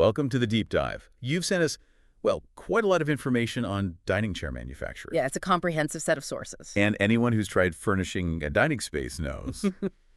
welcome to the deep dive. You've sent us, well, quite a lot of information on dining chair manufacturing. Yeah, it's a comprehensive set of sources. And anyone who's tried furnishing a dining space knows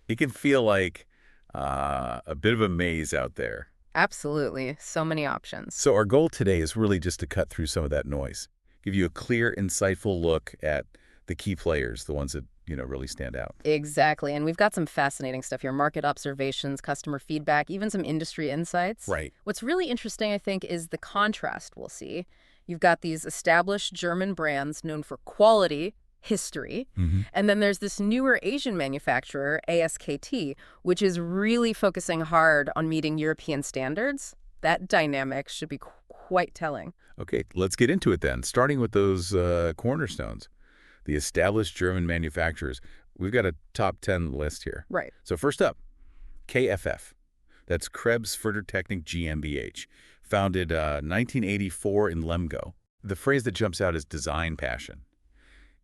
it can feel like a bit of a maze out there. Absolutely. So many options. So our goal today is really just to cut through some of that noise, give you a clear, insightful look at the key players, the ones that, really stand out. Exactly. And we've got some fascinating stuff here. Market observations, customer feedback, even some industry insights. Right. What's really interesting, I think, is the contrast we'll see. You've got these established German brands known for quality, history, and then there's this newer Asian manufacturer, ASKT, which is really focusing hard on meeting European standards. That dynamic should be quite telling. Okay, let's get into it then, starting with those cornerstones. The established German manufacturers. We've got a top 10 list here. Right. So first up, KFF. That's Krebs Fördertechnik GmbH, founded 1984 in Lemgo. The phrase that jumps out is design passion.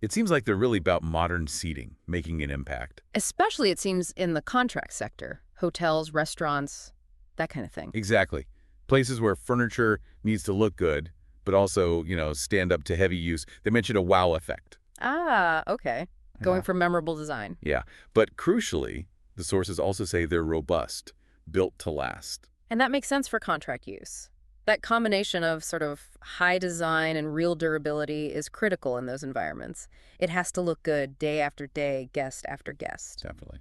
It seems like they're really about modern seating, making an impact. Especially, it seems, in the contract sector. Hotels, restaurants, that kind of thing. Exactly. Places where furniture needs to look good, but also, stand up to heavy use. They mentioned a wow effect. Ah, okay. Going for memorable design. Yeah. But crucially, the sources also say they're robust, built to last. And that makes sense for contract use. That combination of sort of high design and real durability is critical in those environments. It has to look good day after day, guest after guest. Definitely.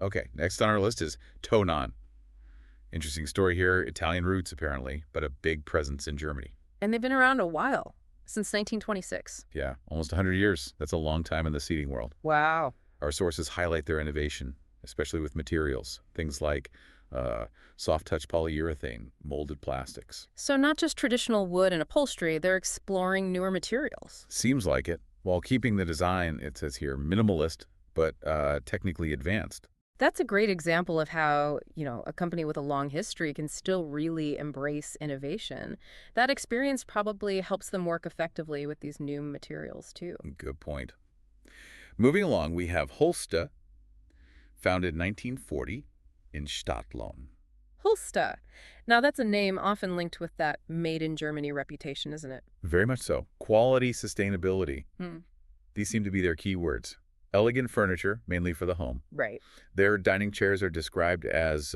Okay, next on our list is Tonan. Interesting story here. Italian roots, apparently, but a big presence in Germany. And they've been around a while. Since 1926. Yeah, almost 100 years. That's a long time in the seating world. Wow. Our sources highlight their innovation, especially with materials, things like soft-touch polyurethane, molded plastics. So not just traditional wood and upholstery, they're exploring newer materials. Seems like it, while keeping the design, it says here, minimalist, but technically advanced. That's a great example of how, a company with a long history can still really embrace innovation. That experience probably helps them work effectively with these new materials, too. Good point. Moving along, we have Holste, founded 1940 in Stadtlohn. Holste. Now, that's a name often linked with that made in Germany reputation, isn't it? Very much so. Quality, sustainability. These seem to be their key words. Elegant furniture, mainly for the home. Right. Their dining chairs are described as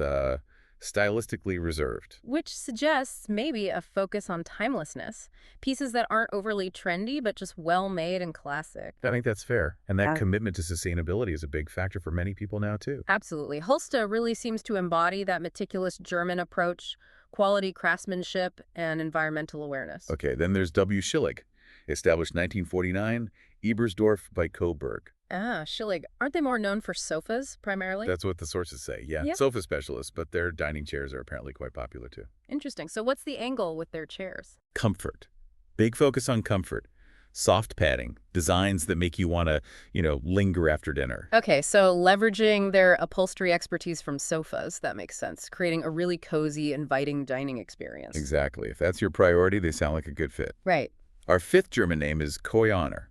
stylistically reserved. Which suggests maybe a focus on timelessness. Pieces that aren't overly trendy, but just well-made and classic. I think that's fair. And that commitment to sustainability is a big factor for many people now, too. Absolutely. Holste really seems to embody that meticulous German approach, quality craftsmanship, and environmental awareness. Okay, then there's W. Schillig, established 1949, Ebersdorf by Coburg. Ah, Schillig. Aren't they more known for sofas, primarily? That's what the sources say, yeah. Sofa specialists, but their dining chairs are apparently quite popular, too. Interesting. So what's the angle with their chairs? Comfort. Big focus on comfort. Soft padding. Designs that make you want to, linger after dinner. Okay, so leveraging their upholstery expertise from sofas, that makes sense. Creating a really cozy, inviting dining experience. Exactly. If that's your priority, they sound like a good fit. Right. Our fifth German name is Koyaner.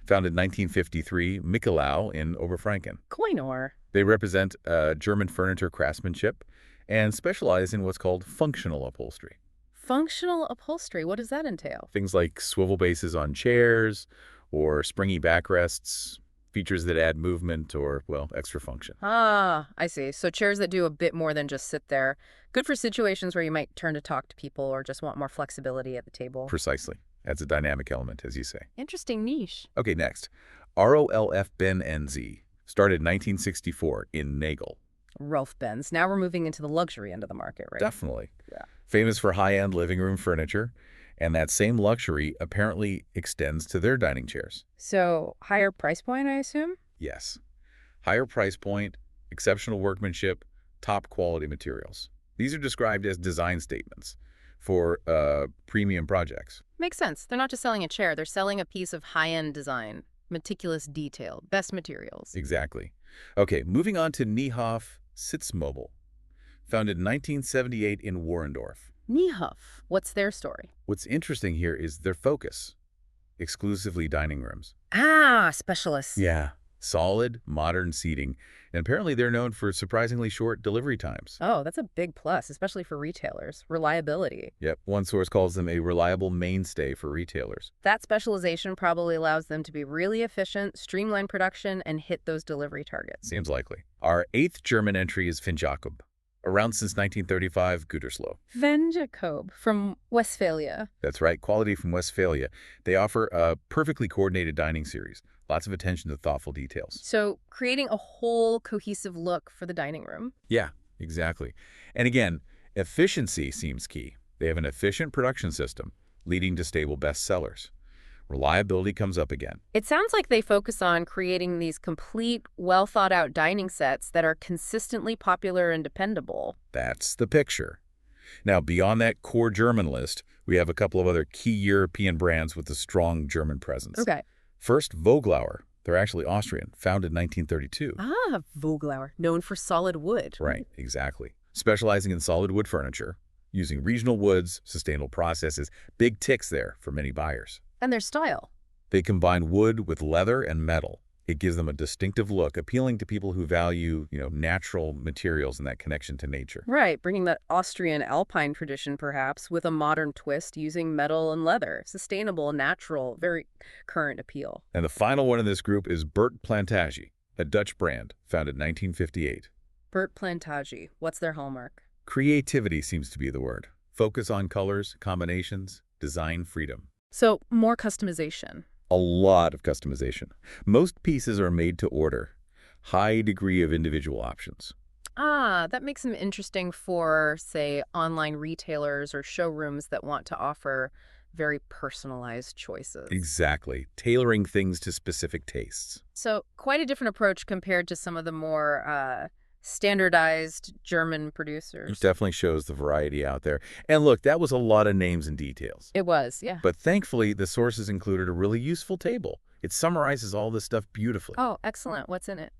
Founded 1953, Michelau in Oberfranken. Koinor. They represent German furniture craftsmanship and specialize in what's called functional upholstery. Functional upholstery, what does that entail? Things like swivel bases on chairs or springy backrests, features that add movement or, extra function. Ah, I see. So chairs that do a bit more than just sit there. Good for situations where you might turn to talk to people or just want more flexibility at the table. Precisely. Adds a dynamic element, as you say. Interesting niche. Okay, next. ROLF Ben NZ, started 1964 in Nagel. Rolf Benz. Now we're moving into the luxury end of the market, right? Definitely. Yeah. Famous for high-end living room furniture, and that same luxury apparently extends to their dining chairs. So higher price point, I assume? Yes. Higher price point, exceptional workmanship, top quality materials. These are described as design statements for premium projects. Makes sense. They're not just selling a chair. They're selling a piece of high-end design, meticulous detail, best materials. Exactly. Okay, moving on to Niehoff Sitzmöbel, founded in 1978 in Warendorf. Niehoff. What's their story? What's interesting here is their focus. Exclusively dining rooms. Ah, specialists. Yeah. Solid, modern seating, and apparently they're known for surprisingly short delivery times. Oh, that's a big plus, especially for retailers. Reliability. Yep, one source calls them a reliable mainstay for retailers. That specialization probably allows them to be really efficient, streamline production, and hit those delivery targets. Seems likely. Our 8th German entry is Finn Jakob. Around since 1935, Gütersloh. Finn Jakob from Westphalia. That's right, quality from Westphalia. They offer a perfectly coordinated dining series. Lots of attention to thoughtful details. So creating a whole cohesive look for the dining room. Yeah, exactly. And again, efficiency seems key. They have an efficient production system, leading to stable bestsellers. Reliability comes up again. It sounds like they focus on creating these complete, well-thought-out dining sets that are consistently popular and dependable. That's the picture. Now, beyond that core German list, we have a couple of other key European brands with a strong German presence. Okay. First, Vogelauer. They're actually Austrian, founded in 1932. Ah, Vogelauer, known for solid wood. Right, exactly. Specializing in solid wood furniture, using regional woods, sustainable processes, big ticks there for many buyers. And their style. They combine wood with leather and metal. It gives them a distinctive look, appealing to people who value, natural materials and that connection to nature. Right, bringing that Austrian alpine tradition, perhaps, with a modern twist using metal and leather. Sustainable, natural, very current appeal. And the final one in this group is Bert Plantage, a Dutch brand founded in 1958. Bert Plantage, what's their hallmark? Creativity seems to be the word. Focus on colors, combinations, design freedom. So, more customization. A lot of customization. Most pieces are made to order. High degree of individual options. Ah, that makes them interesting for, say, online retailers or showrooms that want to offer very personalized choices. Exactly. Tailoring things to specific tastes. So, quite a different approach compared to some of the more standardized German It producers. definitely shows the variety out there. And look, that was a lot of names and details. It was, yeah. But thankfully, the sources included a really useful table. It summarizes all this stuff beautifully. Oh, excellent. What's in it?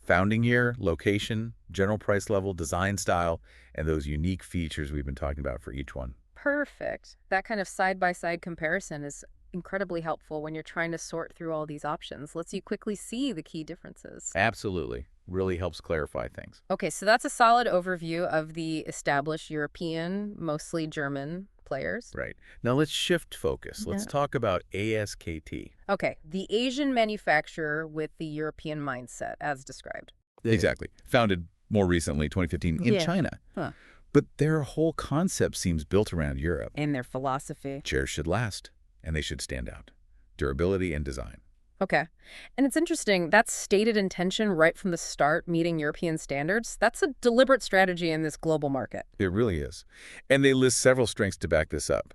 Founding year, location, general price level, design style, and those unique features we've been talking about for each one. Perfect. That kind of side-by-side comparison is incredibly helpful when you're trying to sort through all these options. Lets you quickly see the key differences. Absolutely. Really helps clarify things. Okay, so that's a solid overview of the established European, mostly German players. Right. Now let's shift focus. Let's Yeah. talk about ASKT. Okay, the Asian manufacturer with the European mindset, as described. Exactly. Founded more recently, 2015, in Yeah. China. Huh. But their whole concept seems built around Europe. And their philosophy. Chairs should last, and they should stand out. Durability and design. Okay. And it's interesting, that stated intention right from the start, meeting European standards, that's a deliberate strategy in this global market. It really is. And they list several strengths to back this up.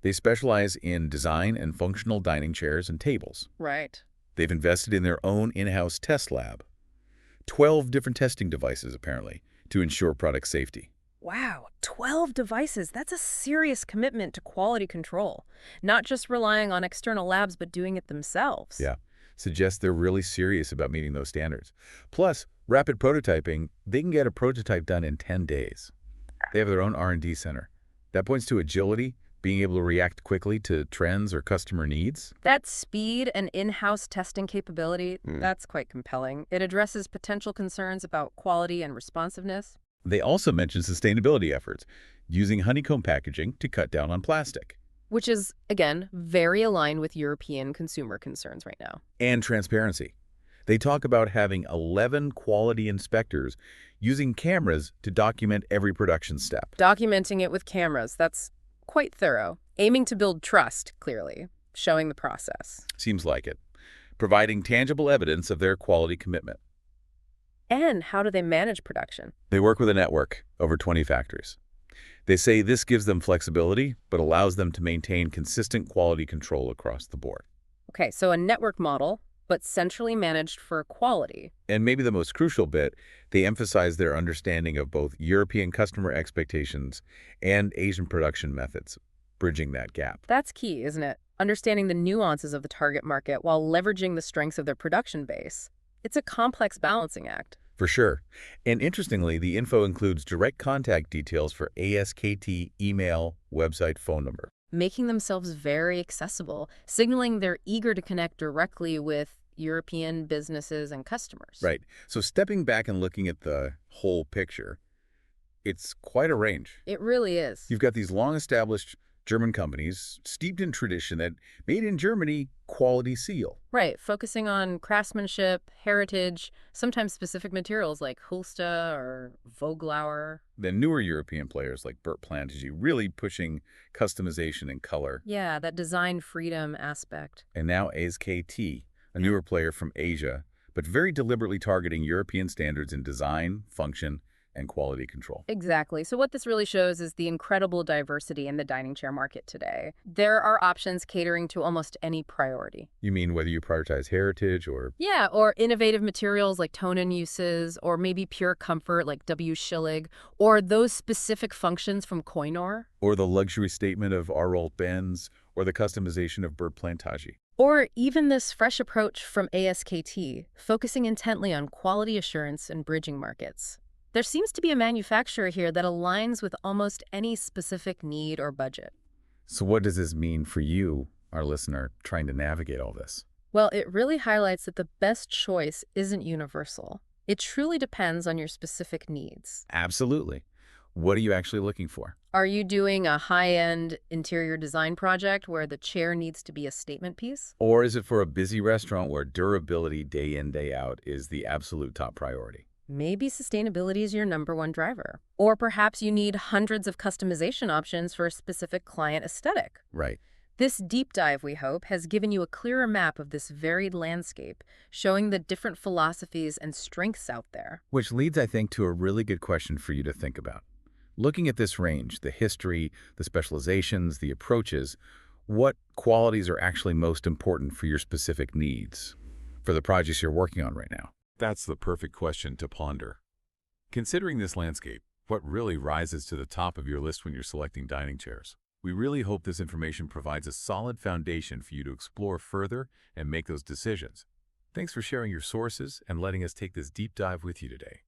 They specialize in design and functional dining chairs and tables. Right. They've invested in their own in-house test lab. 12 different testing devices, apparently, to ensure product safety. Wow, 12 devices. That's a serious commitment to quality control. Not just relying on external labs, but doing it themselves. Yeah. Suggests they're really serious about meeting those standards. Plus, rapid prototyping, they can get a prototype done in 10 days. They have their own R&D center. That points to agility, being able to react quickly to trends or customer needs. That speed and in-house testing capability, that's quite compelling. It addresses potential concerns about quality and responsiveness. They also mention sustainability efforts, using honeycomb packaging to cut down on plastic. Which is, again, very aligned with European consumer concerns right now. And transparency. They talk about having 11 quality inspectors using cameras to document every production step. Documenting it with cameras, that's quite thorough. Aiming to build trust, clearly, showing the process. Seems like it. Providing tangible evidence of their quality commitment. And how do they manage production? They work with a network, over 20 factories. They say this gives them flexibility, but allows them to maintain consistent quality control across the board. Okay, so a network model, but centrally managed for quality. And maybe the most crucial bit, they emphasize their understanding of both European customer expectations and Asian production methods, bridging that gap. That's key, isn't it? Understanding the nuances of the target market while leveraging the strengths of their production base. It's a complex balancing act. For sure. And interestingly, the info includes direct contact details for ASKT email, website, phone number. Making themselves very accessible, signaling they're eager to connect directly with European businesses and customers. Right. So stepping back and looking at the whole picture, it's quite a range. It really is. You've got these long-established German companies steeped in tradition that made in Germany quality seal. Right, focusing on craftsmanship, heritage, sometimes specific materials like Hulsta or Vogelauer. Then newer European players like Bert Plantage really pushing customization and color. Yeah, that design freedom aspect. And now ASKT, a newer player from Asia, but very deliberately targeting European standards in design, function, and quality control. Exactly. So what this really shows is the incredible diversity in the dining chair market today. There are options catering to almost any priority. You mean whether you prioritize heritage or... Yeah, or innovative materials like tone-in uses, or maybe pure comfort like W. Schillig, or those specific functions from Koinor. Or the luxury statement of Arold Benz, or the customization of Bert Plantage. Or even this fresh approach from ASKT, focusing intently on quality assurance and bridging markets. There seems to be a manufacturer here that aligns with almost any specific need or budget. So what does this mean for you, our listener, trying to navigate all this? Well, it really highlights that the best choice isn't universal. It truly depends on your specific needs. Absolutely. What are you actually looking for? Are you doing a high-end interior design project where the chair needs to be a statement piece? Or is it for a busy restaurant where durability day in, day out is the absolute top priority? Maybe sustainability is your #1 driver. Or perhaps you need hundreds of customization options for a specific client aesthetic. Right. This deep dive, we hope, has given you a clearer map of this varied landscape, showing the different philosophies and strengths out there. Which leads, I think, to a really good question for you to think about. Looking at this range, the history, the specializations, the approaches, what qualities are actually most important for your specific needs, for the projects you're working on right now? That's the perfect question to ponder. Considering this landscape, what really rises to the top of your list when you're selecting dining chairs? We really hope this information provides a solid foundation for you to explore further and make those decisions. Thanks for sharing your sources and letting us take this deep dive with you today.